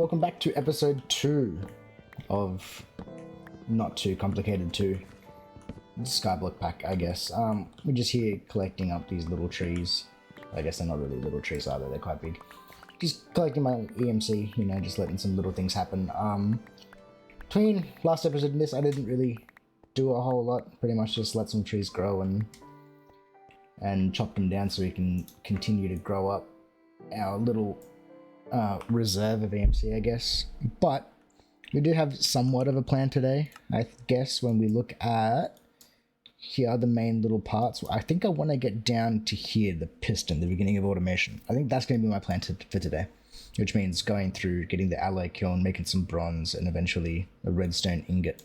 welcome back to episode 2 of Not Too Complicated 2. Skyblock pack, I guess. We're just here collecting up these little trees. I guess they're not really little trees either, they're quite big. Just collecting my EMC, you know, just letting some little things happen. Between last episode and this, I didn't really do a whole lot. Pretty much just let some trees grow and chop them down so we can continue to grow up our little reserve of EMC, I guess. But we do have somewhat of a plan today, I guess, when we look at here are the main little parts. I think I want to get down to here, the piston, the beginning of automation. I think that's going to be my plan for today, which means going through, getting the alloy kiln, making some bronze, and eventually a redstone ingot.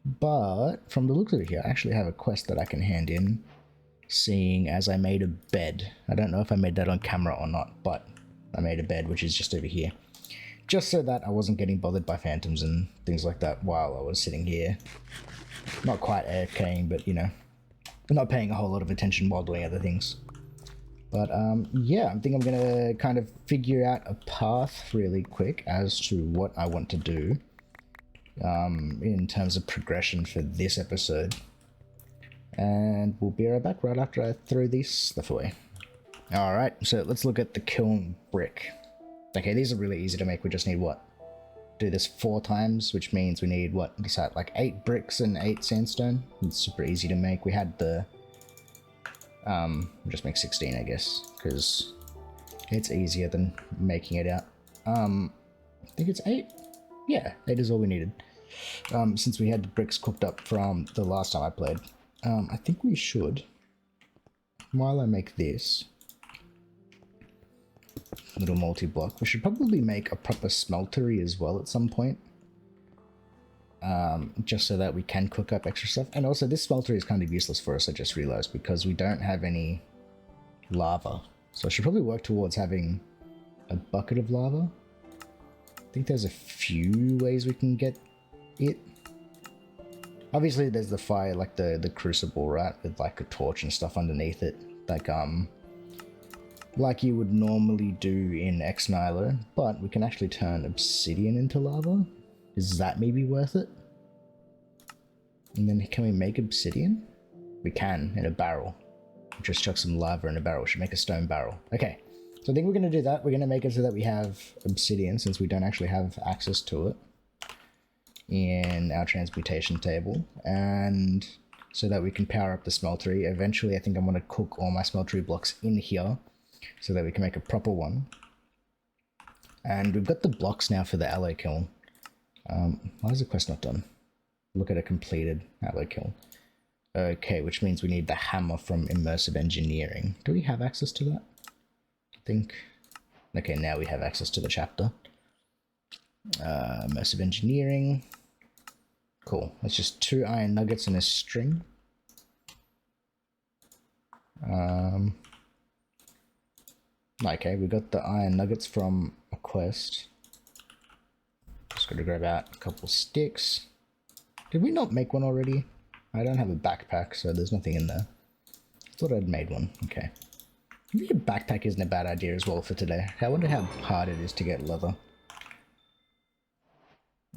But from the looks of it here, I actually have a quest that I can hand in, seeing as I made a bed. I don't know if I made that on camera or not, but I made a bed, which is just over here. Just so that I wasn't getting bothered by phantoms and things like that while I was sitting here. Not quite AFKing, but you know, not paying a whole lot of attention while doing other things. But yeah, I think I'm going to kind of figure out a path really quick as to what I want to do in terms of progression for this episode. And we'll be right back right after I throw this stuff away. Alright, so let's look at the Kiln Brick. Okay, these are really easy to make. We just need what? Do this 4 times, which means we need what? Is that like 8 bricks and 8 sandstone? It's super easy to make. We had the... we'll just make 16, I guess, because it's easier than making it out. I think it's 8? Yeah, 8 is all we needed. Since we had the bricks cooked up from the last time I played. I think we should, while I make this little multi-block, we should probably make a proper smeltery as well at some point. Just so that we can cook up extra stuff. And also this smeltery is kind of useless for us, I just realized, because we don't have any lava. So I should probably work towards having a bucket of lava. I think there's a few ways we can get it. Obviously there's the fire, like the crucible, right, with like a torch and stuff underneath it, like you would normally do in Xnyler, but we can actually turn obsidian into lava. Is that maybe worth it? And then can we make obsidian? We can, in a barrel. Just chuck some lava in a barrel. We should make a stone barrel. Okay, so I think we're going to do that. We're going to make it so that we have obsidian, since we don't actually have access to it in our transmutation table, and so that we can power up the smeltery. Eventually I think I'm going to cook all my smeltery blocks in here so that we can make a proper one. And we've got the blocks now for the alloy kiln. Why is the quest not done? Look at a completed alloy kiln. Okay, which means we need the hammer from immersive engineering. Do we have access to that? I think. Okay, now we have access to the chapter. Immersive engineering. Cool. That's just 2 iron nuggets and a string. Okay, we got the iron nuggets from a quest. Just gotta grab out a couple sticks. Did we not make one already? I don't have a backpack, so there's nothing in there. Thought I'd made one. Okay. Maybe a backpack isn't a bad idea as well for today. I wonder how hard it is to get leather.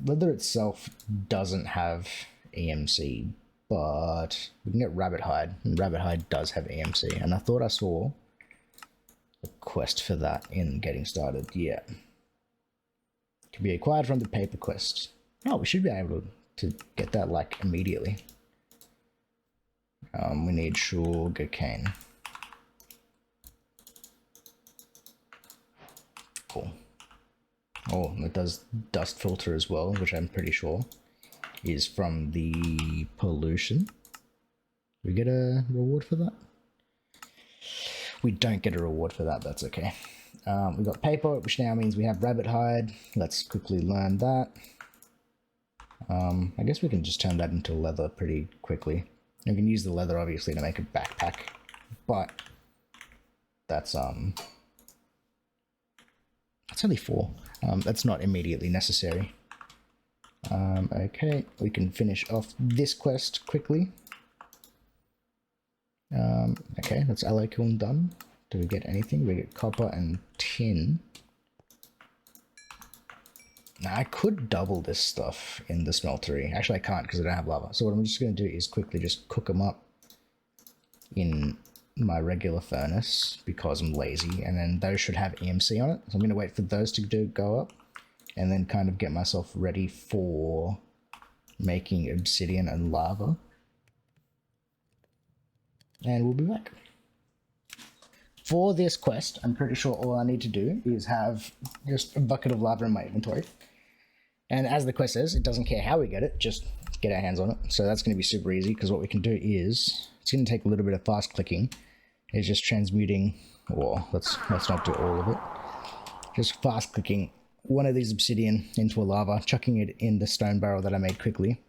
Leather itself doesn't have EMC, but we can get rabbit hide, and rabbit hide does have EMC, and I thought I saw a quest for that in getting started. Yeah. Can be acquired from the paper quest. Oh, we should be able to get that like immediately. We need sugar cane. Cool. Oh, it does dust filter as well, which I'm pretty sure is from the pollution. We get a reward for that? We don't get a reward for that, that's okay. We got paper, which now means we have rabbit hide. Let's quickly learn that. I guess we can just turn that into leather pretty quickly. We can use the leather obviously to make a backpack, but that's only 4. That's not immediately necessary. Okay, we can finish off this quest quickly. Okay, that's alloy kiln done. Do we get anything? We get copper and tin. Now I could double this stuff in the smeltery. Actually, I can't because I don't have lava. So what I'm just going to do is quickly just cook them up in my regular furnace because I'm lazy, and then those should have EMC on it. So I'm going to wait for those to go up and then kind of get myself ready for making obsidian and lava. And we'll be back. For this quest, I'm pretty sure all I need to do is have just a bucket of lava in my inventory. And as the quest says, it doesn't care how we get it, just get our hands on it. So that's going to be super easy, because what we can do is, it's going to take a little bit of fast clicking. It's just transmuting, or let's not do all of it. Just fast clicking one of these obsidian into a lava, chucking it in the stone barrel that I made quickly,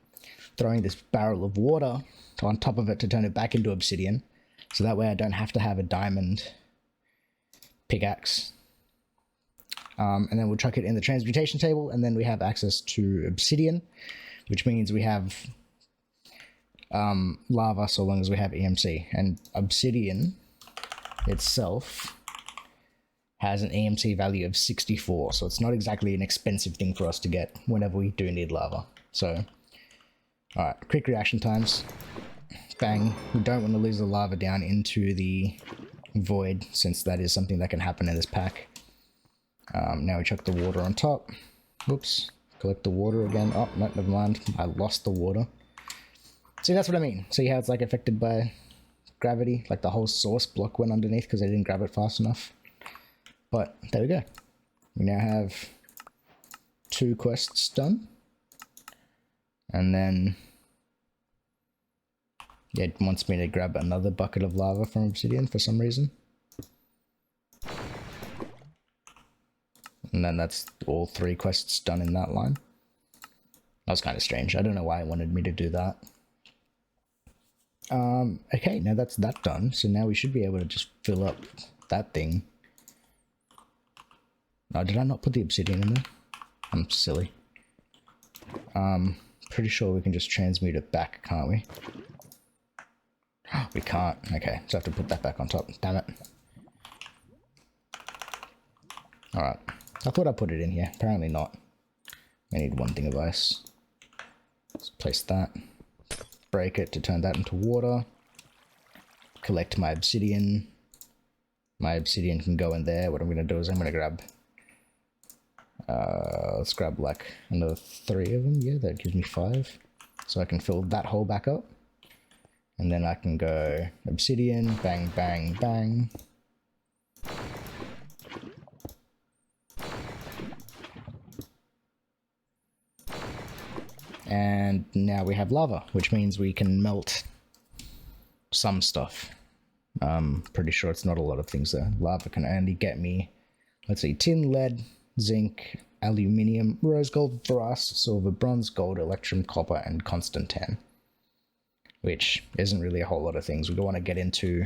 throwing this barrel of water on top of it to turn it back into obsidian. So that way I don't have to have a diamond pickaxe. And then we'll chuck it in the transmutation table, and then we have access to obsidian, which means we have lava so long as we have EMC. And obsidian itself has an EMC value of 64, so it's not exactly an expensive thing for us to get whenever we do need lava. So, alright, quick reaction times. Bang. We don't want to lose the lava down into the void, since that is something that can happen in this pack. Now we chuck the water on top. Oops. Collect the water again. Oh, no, never mind. I lost the water. See, that's what I mean. See how it's like affected by gravity? Like the whole source block went underneath because I didn't grab it fast enough. But there we go. We now have 2 quests done. And then yeah, it wants me to grab another bucket of lava from obsidian for some reason. And then that's all 3 quests done in that line. That was kind of strange. I don't know why it wanted me to do that. Okay, now that's that done. So now we should be able to just fill up that thing. Oh, did I not put the obsidian in there? I'm silly. Pretty sure we can just transmute it back, can't we? We can't. Okay, so I have to put that back on top. Damn it. Alright. I thought I put it in here. Apparently not. I need 1 thing of ice. Let's place that. Break it to turn that into water. Collect my obsidian. My obsidian can go in there. What I'm going to do is I'm going to grab... let's grab like another 3 of them. Yeah, that gives me 5. So I can fill that hole back up. And then I can go obsidian, bang, bang, bang. And now we have lava, which means we can melt some stuff. Pretty sure it's not a lot of things though. Lava can only get me, let's see, tin, lead, zinc, aluminium, rose gold, brass, silver, bronze, gold, electrum, copper, and constant 10. Which isn't really a whole lot of things. We don't want to get into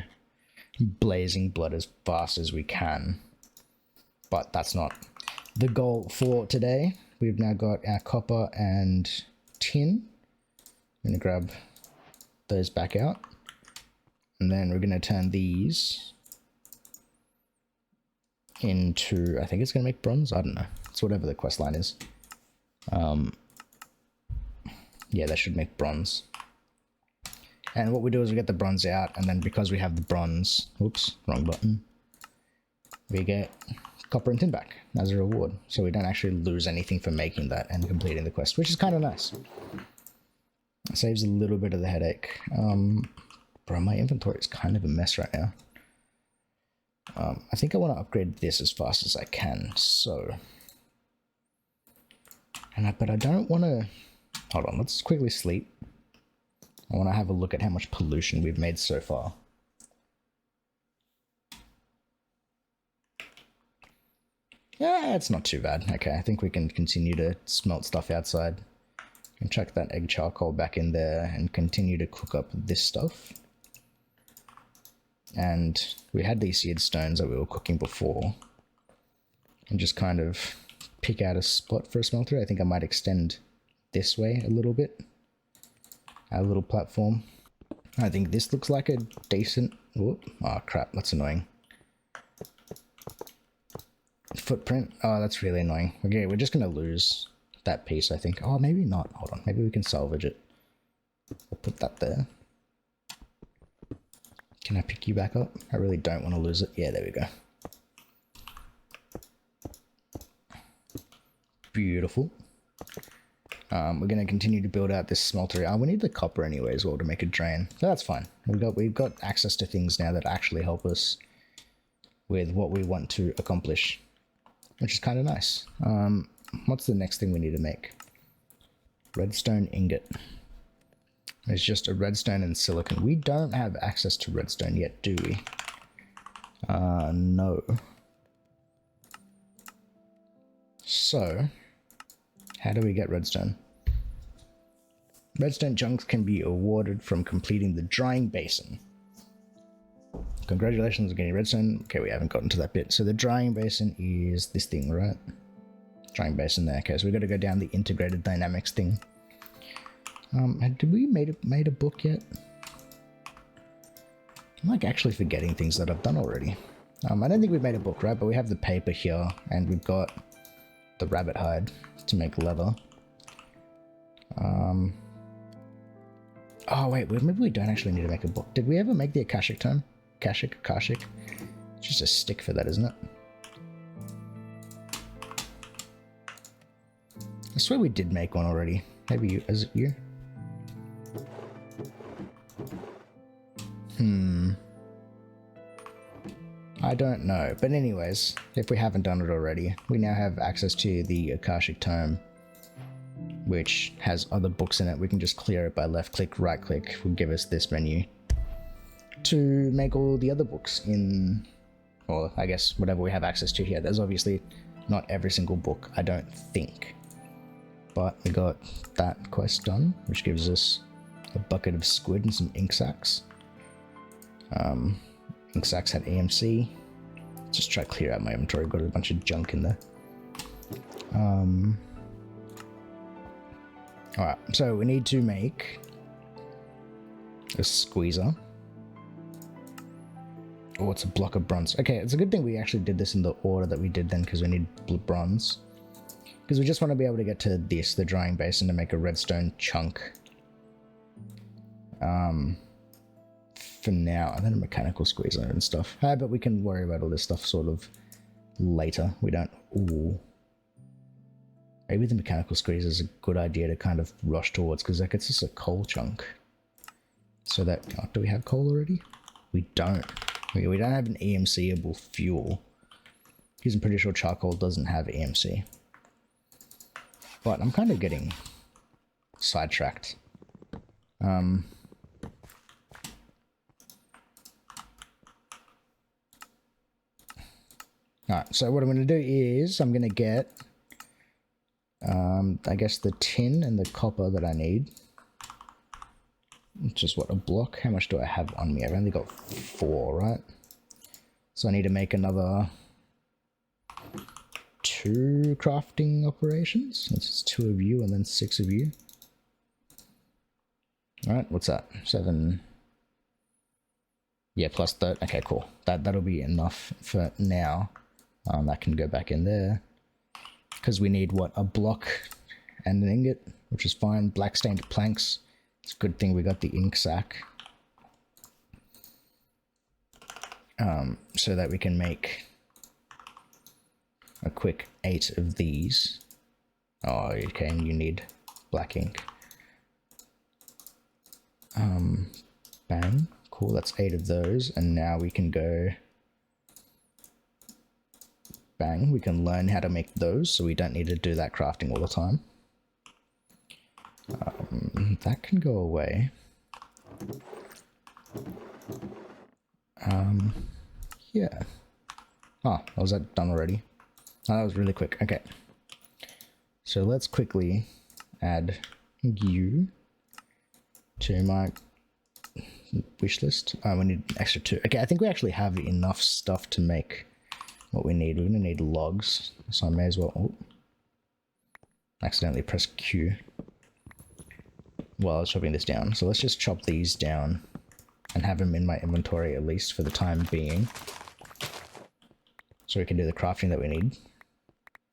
blazing blood as fast as we can. But that's not the goal for today. We've now got our copper and tin. I'm going to grab those back out. And then we're going to turn these into, I think it's going to make bronze. I don't know. It's whatever the quest line is. Yeah, that should make bronze. And what we do is we get the bronze out, and then because we have the bronze, oops, wrong button, we get copper and tin back as a reward. So we don't actually lose anything for making that and completing the quest, which is kind of nice. It saves a little bit of the headache. Bro, my inventory is kind of a mess right now. I think I want to upgrade this as fast as I can, so... but I don't want to... Hold on, let's quickly sleep. I want to have a look at how much pollution we've made so far. Yeah, it's not too bad. Okay, I think we can continue to smelt stuff outside. And chuck that egg charcoal back in there and continue to cook up this stuff. And we had these seared stones that we were cooking before. And just kind of pick out a spot for a smelter. I think I might extend this way a little bit. Our little platform. I think this looks like a decent... Oh crap, that's annoying. Footprint. Oh, that's really annoying. Okay, we're just going to lose that piece, I think. Oh, maybe not. Hold on. Maybe we can salvage it. I'll put that there. Can I pick you back up? I really don't want to lose it. Yeah, there we go. Beautiful. We're going to continue to build out this smeltery. We need the copper anyway as well to make a drain. So that's fine. We've got access to things now that actually help us with what we want to accomplish, which is kind of nice. What's the next thing we need to make? Redstone ingot. It's just a redstone and silicon. We don't have access to redstone yet, do we? No. So, how do we get redstone? Redstone chunks can be awarded from completing the drying basin. Congratulations on getting redstone. Okay, we haven't gotten to that bit. So the drying basin is this thing, right? Drying basin there. Okay, so we've got to go down the integrated dynamics thing. Did we made a book yet? I'm like actually forgetting things that I've done already. I don't think we've made a book, right? But we have the paper here, and we've got the rabbit hide to make leather. Oh wait, maybe we don't actually need to make a book. Did we ever make the Akashic tome? Akashic? It's just a stick for that, isn't it? I swear we did make one already. Maybe you, is it you? I don't know. But anyways, if we haven't done it already, we now have access to the Akashic tome, which has other books in it. We can just clear it by left click, right click, will give us this menu to make all the other books in, or I guess whatever we have access to here. There's obviously not every single book, I don't think. But we got that quest done, which gives us a bucket of squid and some ink sacs. Ink sacs had EMC. Just try to clear out my inventory. Got a bunch of junk in there. Alright, so we need to make a squeezer. Oh, it's a block of bronze. Okay, it's a good thing we actually did this in the order that we did then, because we need bronze. Because we just want to be able to get to this, the drying basin, to make a redstone chunk. For now, and then a mechanical squeezer and stuff. But we can worry about all this stuff sort of later. We don't... Ooh. Maybe the mechanical squeezer is a good idea to kind of rush towards, because that gets us a coal chunk. So that... Oh, do we have coal already? We don't. We don't have an EMC-able fuel. Because I'm pretty sure charcoal doesn't have EMC. But I'm kind of getting sidetracked. Alright, so what I'm going to do is I'm going to get, I guess, the tin and the copper that I need. Which is what, a block? How much do I have on me? I've only got 4, right? So I need to make another 2 crafting operations. That's 2 of you and then 6 of you. Alright, what's that? 7. Yeah, plus 30. Okay, cool. That'll be enough for now. That can go back in there. Because we need, what, a block and an ingot, which is fine. Black stained planks. It's a good thing we got the ink sac. So that we can make a quick 8 of these. Oh, okay, and you need black ink. Bang. Cool, that's 8 of those, and now we can go... Bang, we can learn how to make those, so we don't need to do that crafting all the time. That can go away. Yeah. Oh, was that done already? Oh, that was really quick. Okay. So let's quickly add you to my wish list. We need an extra 2. Okay, I think we actually have enough stuff to make what we need. We're going to need logs, so I may as well... Oh, accidentally press Q while I was chopping this down. So let's just chop these down and have them in my inventory, at least for the time being, so we can do the crafting that we need.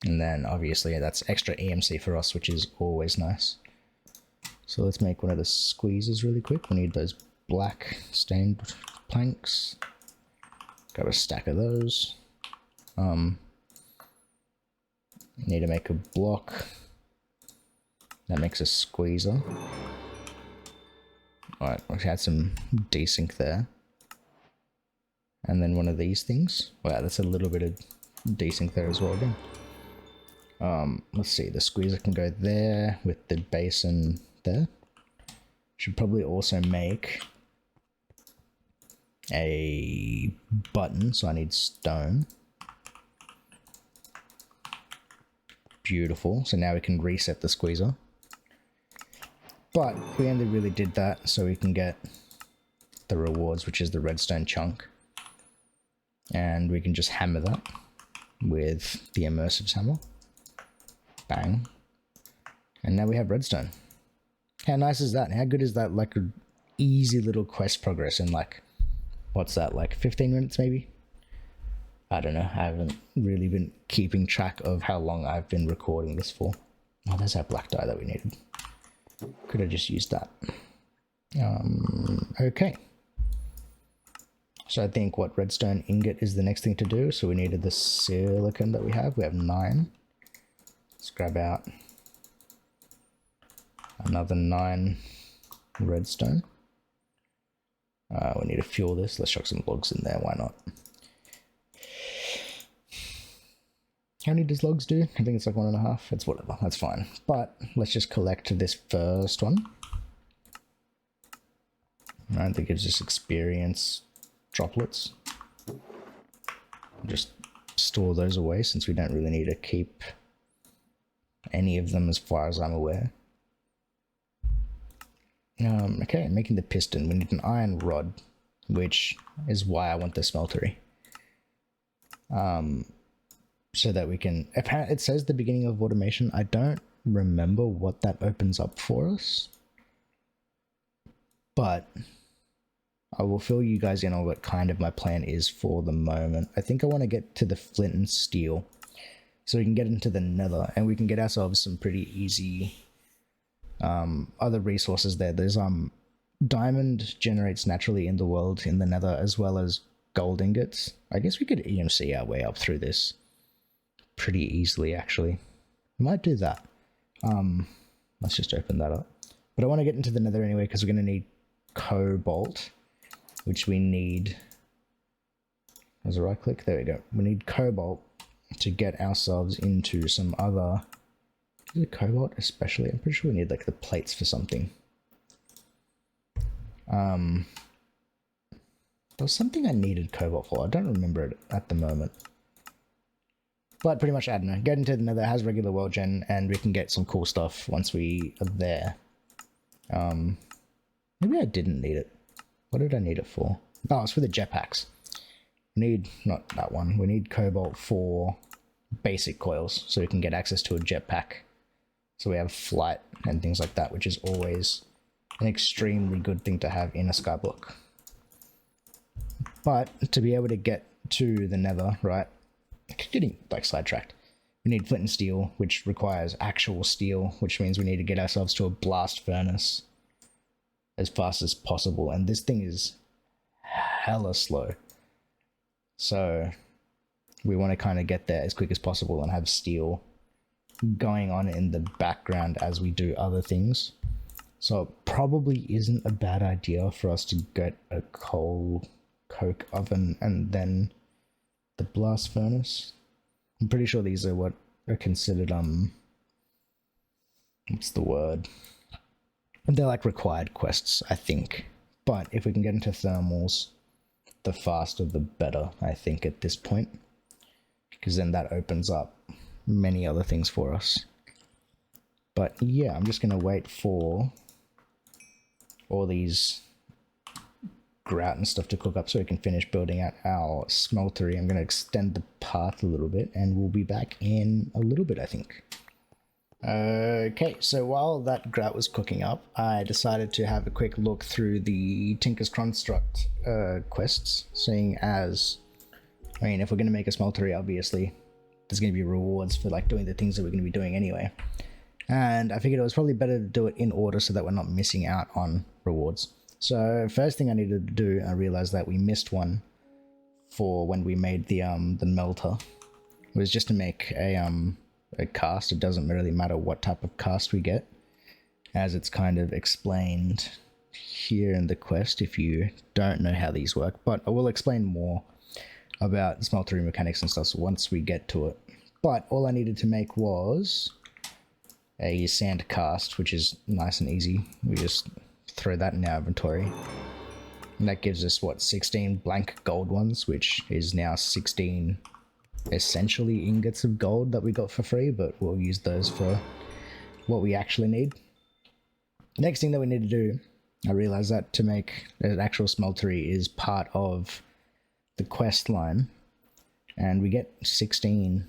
And then obviously that's extra EMC for us, which is always nice. So let's make one of the squeezes really quick. We need those black stained planks. Got a stack of those. Need to make a block. That makes a squeezer. Alright, we had some desync there. And then one of these things. Wow, that's a little bit of desync there as well again. Let's see, the squeezer can go there with the basin there. Should probably also make a button, so I need stone. Beautiful, so now we can reset the squeezer. But we only really did that so we can get the rewards, which is the redstone chunk. And we can just hammer that with the immersive hammer. Bang. And now we have redstone. How nice is that? How good is that? Like an easy little quest progress in like, what's that, like 15 minutes maybe? I don't know. I haven't really been keeping track of how long I've been recording this for. Oh, there's that black dye that we needed. Could have just used that. Okay. So I think what redstone ingot is the next thing to do. So we needed the silicon that we have. We have 9. Let's grab out another 9 redstone. We need to fuel this. Let's chuck some logs in there. Why not? How many does logs do? I think it's like 1.5. It's whatever. That's fine. But let's just collect this first one. Alright, that gives us experience droplets. Just store those away since we don't really need to keep any of them as far as I'm aware. Okay, making the piston. We need an iron rod, which is why I want the smeltery. So that we can... Apparently, it says the beginning of automation. I don't remember what that opens up for us. But I will fill you guys in on what kind of my plan is for the moment. I think I want to get to the flint and steel so we can get into the nether and we can get ourselves some pretty easy other resources there. There's diamond generates naturally in the world in the nether, as well as gold ingots. I guess we could EMC our way up through this pretty easily, actually. We might do that. Let's just open that up. But I want to get into the nether anyway because we're going to need cobalt, which we need... There's a right click. There we go. We need cobalt to get ourselves into some other... Is it cobalt especially? I'm pretty sure we need like the plates for something. There was something I needed cobalt for. I don't remember it at the moment. But pretty much, I don't know. Get into the nether, has regular world gen, and we can get some cool stuff once we are there. Maybe I didn't need it. What did I need it for? Oh, it's for the jetpacks. We need, not that one, we need cobalt for basic coils, so we can get access to a jetpack. So we have flight and things like that, which is always an extremely good thing to have in a skyblock. But to be able to get to the nether, right, getting like sidetracked, we need flint and steel, which requires actual steel, which means we need to get ourselves to a blast furnace as fast as possible, and this thing is hella slow. So we want to kind of get there as quick as possible and have steel going on in the background as we do other things. So it probably isn't a bad idea for us to get a coke oven and then the blast furnace. I'm pretty sure these are what are considered what's the word? They're like required quests, I think. But if we can get into thermals, the faster the better, I think, at this point. Because then that opens up many other things for us. But yeah, I'm just going to wait for all these grout and stuff to cook up so we can finish building out our smeltery. I'm going to extend the path a little bit and we'll be back in a little bit, I think. Okay, so while that grout was cooking up, I decided to have a quick look through the Tinker's Construct quests, seeing as, I mean, if we're going to make a smeltery, obviously, there's going to be rewards for like doing the things that we're going to be doing anyway. And I figured it was probably better to do it in order so that we're not missing out on rewards. So first thing I needed to do, I realized that we missed one for when we made the melter, was just to make a cast. It doesn't really matter what type of cast we get, as it's kind of explained here in the quest if you don't know how these work, but I will explain more about smeltery mechanics and stuff once we get to it. But all I needed to make was a sand cast, which is nice and easy. We just throw that in our inventory, and that gives us what, 16 blank gold ones, which is now 16 essentially ingots of gold that we got for free, but we'll use those for what we actually need. Next thing that we need to do, I realized that to make an actual smeltery is part of the quest line, and we get 16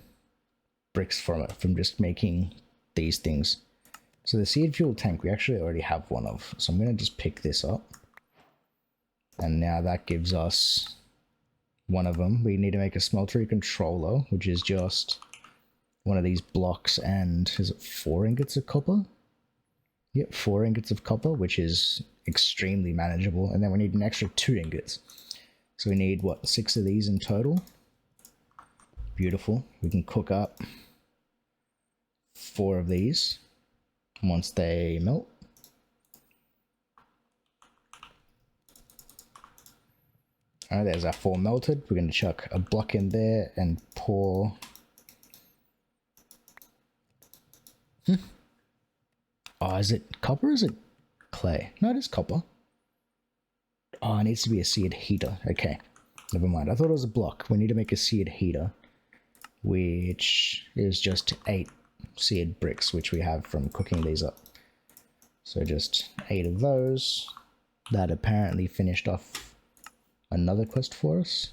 bricks from it, from just making these things. So the seed fuel tank we actually already have one of, so I'm going to just pick this up, and now that gives us one of them. We need to make a smeltery controller, which is just one of these blocks, and is it 4 ingots of copper? Yep, 4 ingots of copper, which is extremely manageable. And then we need an extra 2 ingots. So we need, what, 6 of these in total? Beautiful. We can cook up 4 of these once they melt. Alright, there's our 4 melted. We're going to chuck a block in there and pour... Oh, is it copper or is it clay? No, it is copper. Oh, it needs to be a seared heater. Okay, never mind. I thought it was a block. We need to make a seared heater, which is just 8 seared bricks, which we have from cooking these up. So just 8 of those. That apparently finished off another quest for us.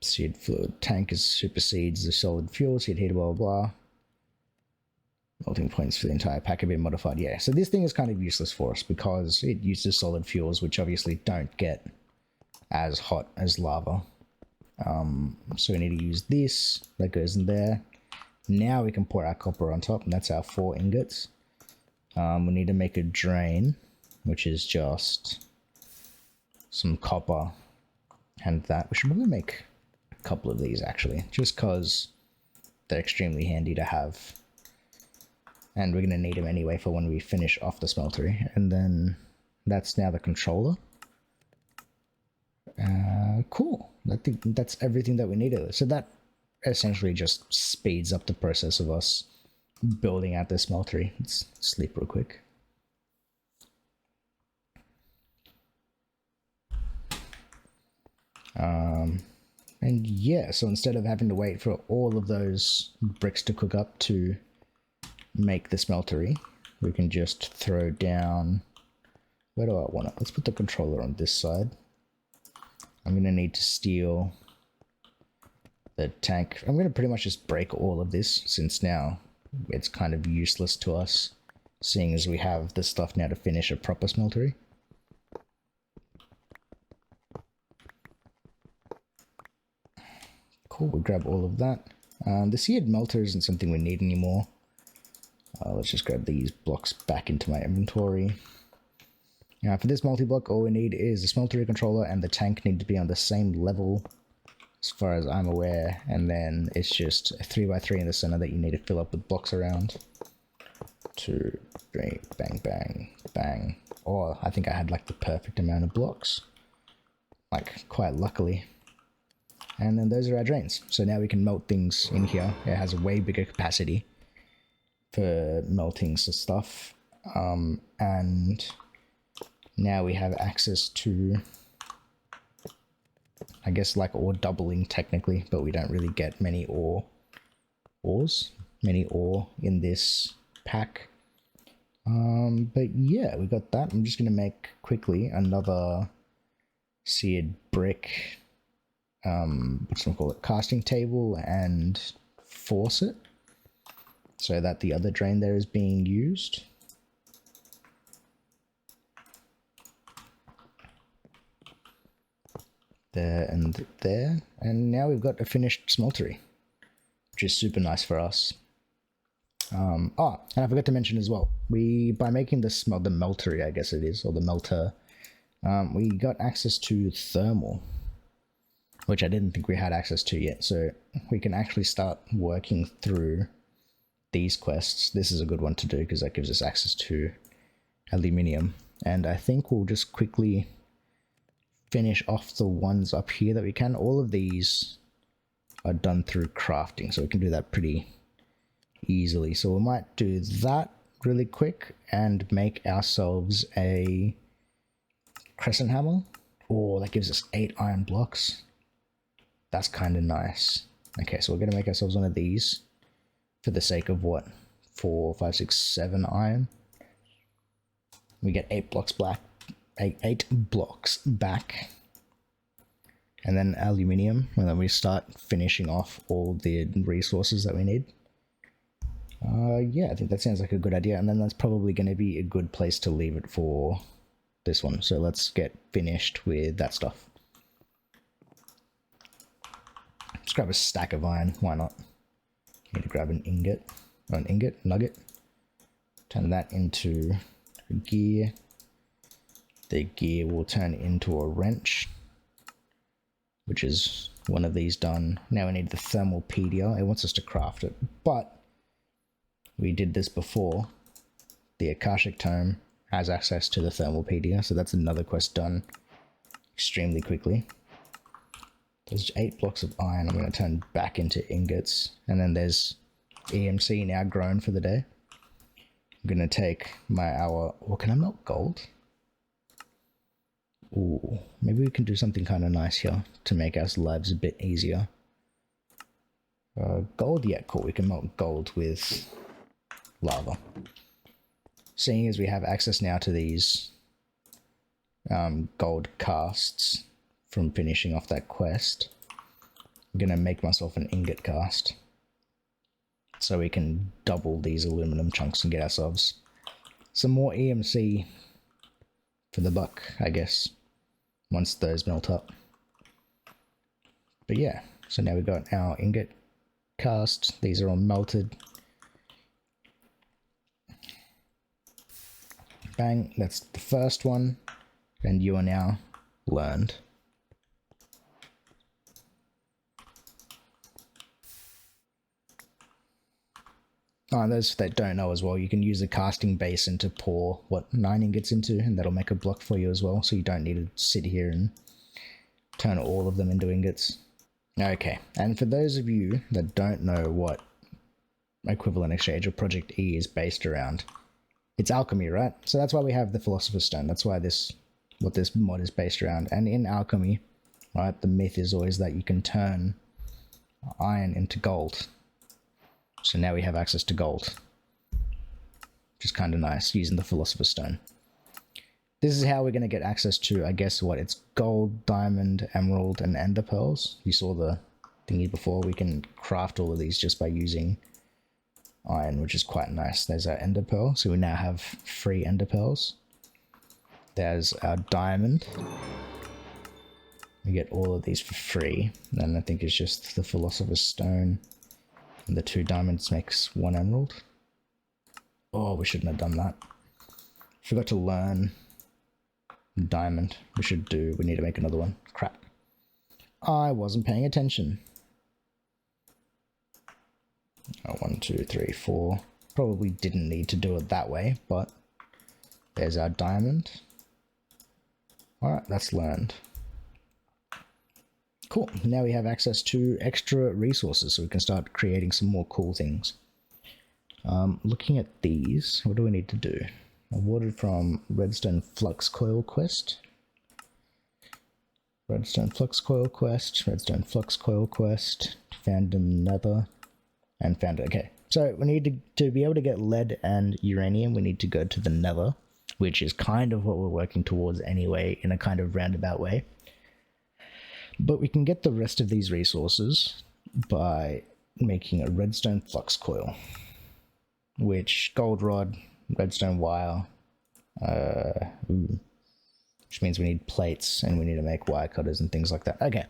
Seared fluid tank is supersedes the solid fuel. Seared heater, blah, blah, blah. Melting points for the entire pack have been modified. Yeah, so this thing is kind of useless for us because it uses solid fuels, which obviously don't get as hot as lava. So we need to use this. That goes in there. Now we can pour our copper on top, and that's our 4 ingots. We need to make a drain, which is just some copper and that. We should probably make a couple of these, actually, just because they're extremely handy to have. And we're going to need them anyway for when we finish off the smeltery. And then that's now the controller. Cool. I think that's everything that we needed. So that essentially just speeds up the process of us building out the smeltery. Let's sleep real quick. And yeah, so instead of having to wait for all of those bricks to cook up to make the smeltery, we can just throw down... Where do I want it? Let's put the controller on this side. I'm going to need to steal the tank. I'm going to pretty much just break all of this, since now it's kind of useless to us, seeing as we have the stuff now to finish a proper smeltery. Cool, we'll grab all of that. The seared melter isn't something we need anymore. Let's just grab these blocks back into my inventory. Now for this multi-block, all we need is a smeltery controller, and the tank need to be on the same level as far as I'm aware, and then it's just a 3x3 in the center that you need to fill up with blocks around. 2, 3, bang, bang, bang. Oh, I think I had like the perfect amount of blocks. Like, quite luckily. And then those are our drains. So now we can melt things in here. It has a way bigger capacity for melting some stuff. And now we have access to, I guess, like ore doubling technically, but we don't really get many ore in this pack. But yeah, we got that. I'm just going to make quickly another seared brick, what's it called, casting table, and force it so that the other drain there is being used. there and there. And now we've got a finished smeltery, which is super nice for us. And I forgot to mention as well, by making the meltery, I guess it is, or the melter, we got access to thermal, which I didn't think we had access to yet. So we can actually start working through these quests. This is a good one to do because that gives us access to aluminium. And I think we'll just quickly finish off the ones up here that we can. All of these are done through crafting, so we can do that pretty easily. So we might do that really quick and make ourselves a crescent hammer. Oh, that gives us 8 iron blocks. That's kind of nice. Okay, so we're going to make ourselves one of these for the sake of what? 4, 5, 6, 7 iron. We get 8 blocks back. 8 blocks back. And then aluminium, and then we start finishing off all the resources that we need. Yeah, I think that sounds like a good idea. And then that's probably going to be a good place to leave it for this one. So let's get finished with that stuff. Let's grab a stack of iron. Why not? Need to grab an ingot. Or an ingot, nugget. Turn that into a gear. The gear will turn into a wrench, which is one of these done. Now we need the thermalpedia. It wants us to craft it, but we did this before. The Akashic Tome has access to the thermalpedia, so that's another quest done extremely quickly. There's 8 blocks of iron I'm going to turn back into ingots, and then there's EMC now grown for the day. I'm going to take my hour... Well, can I melt gold? Ooh, maybe we can do something kind of nice here to make our lives a bit easier. Gold, yeah, cool. We can melt gold with lava. Seeing as we have access now to these gold casts from finishing off that quest, I'm going to make myself an ingot cast so we can double these aluminum chunks and get ourselves some more EMC for the buck, I guess, once those melt up. But yeah, so now we've got our ingot cast. These are all melted. Bang, that's the first one, and you are now learned. Oh, those that don't know as well, you can use a casting basin to pour what 9 ingots into, and that'll make a block for you as well, so you don't need to sit here and turn all of them into ingots. Okay, and for those of you that don't know what Equivalent Exchange or Project E is based around, it's alchemy, right? So that's why we have the Philosopher's Stone. That's why what this mod is based around. And in alchemy, right, the myth is always that you can turn iron into gold. So now we have access to gold, which is kind of nice, using the Philosopher's Stone. This is how we're going to get access to, I guess, what? It's gold, diamond, emerald, and ender pearls. You saw the thingy before. We can craft all of these just by using iron, which is quite nice. There's our ender pearl, so we now have 3 ender pearls. There's our diamond. We get all of these for free. Then I think it's just the Philosopher's Stone. And the 2 diamonds makes 1 emerald. Oh, we shouldn't have done that. Forgot to learn diamond. We need to make another one. Crap. I wasn't paying attention. Oh, 1, 2, 3, 4. Probably didn't need to do it that way, but there's our diamond. Alright, that's learned. Cool, now we have access to extra resources, so we can start creating some more cool things. Looking at these, what do we need to do? Awarded from Redstone Flux Coil Quest. Redstone Flux Coil Quest, Redstone Flux Coil Quest, found in the Nether, and found it. Okay, so we need to be able to get lead and uranium, we need to go to the Nether, which is kind of what we're working towards anyway, in a kind of roundabout way. But we can get the rest of these resources by making a redstone flux coil, which gold rod, redstone wire, which means we need plates and we need to make wire cutters and things like that. Okay,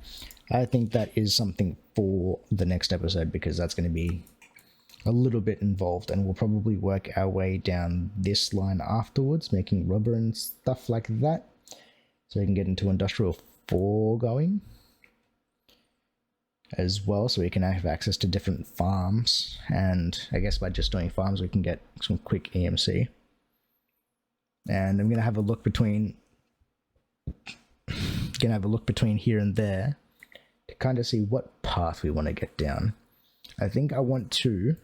I think that is something for the next episode, because that's going to be a little bit involved, and we'll probably work our way down this line afterwards, making rubber and stuff like that, so we can get into Industrial 4 going as well, so we can have access to different farms, and I guess by just doing farms we can get some quick EMC. And I'm gonna have a look between here and there to kind of see what path we want to get down. I think I want to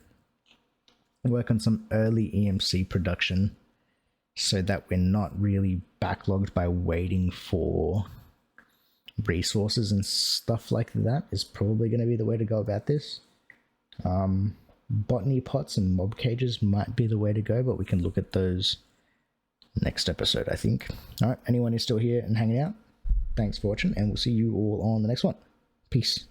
work on some early EMC production so that we're not really backlogged by waiting for resources and stuff like that is probably going to be the way to go about this. Botany pots and mob cages might be the way to go, but we can look at those next episode, I think. Alright, anyone who's still here and hanging out, thanks for watching, and we'll see you all on the next one. Peace.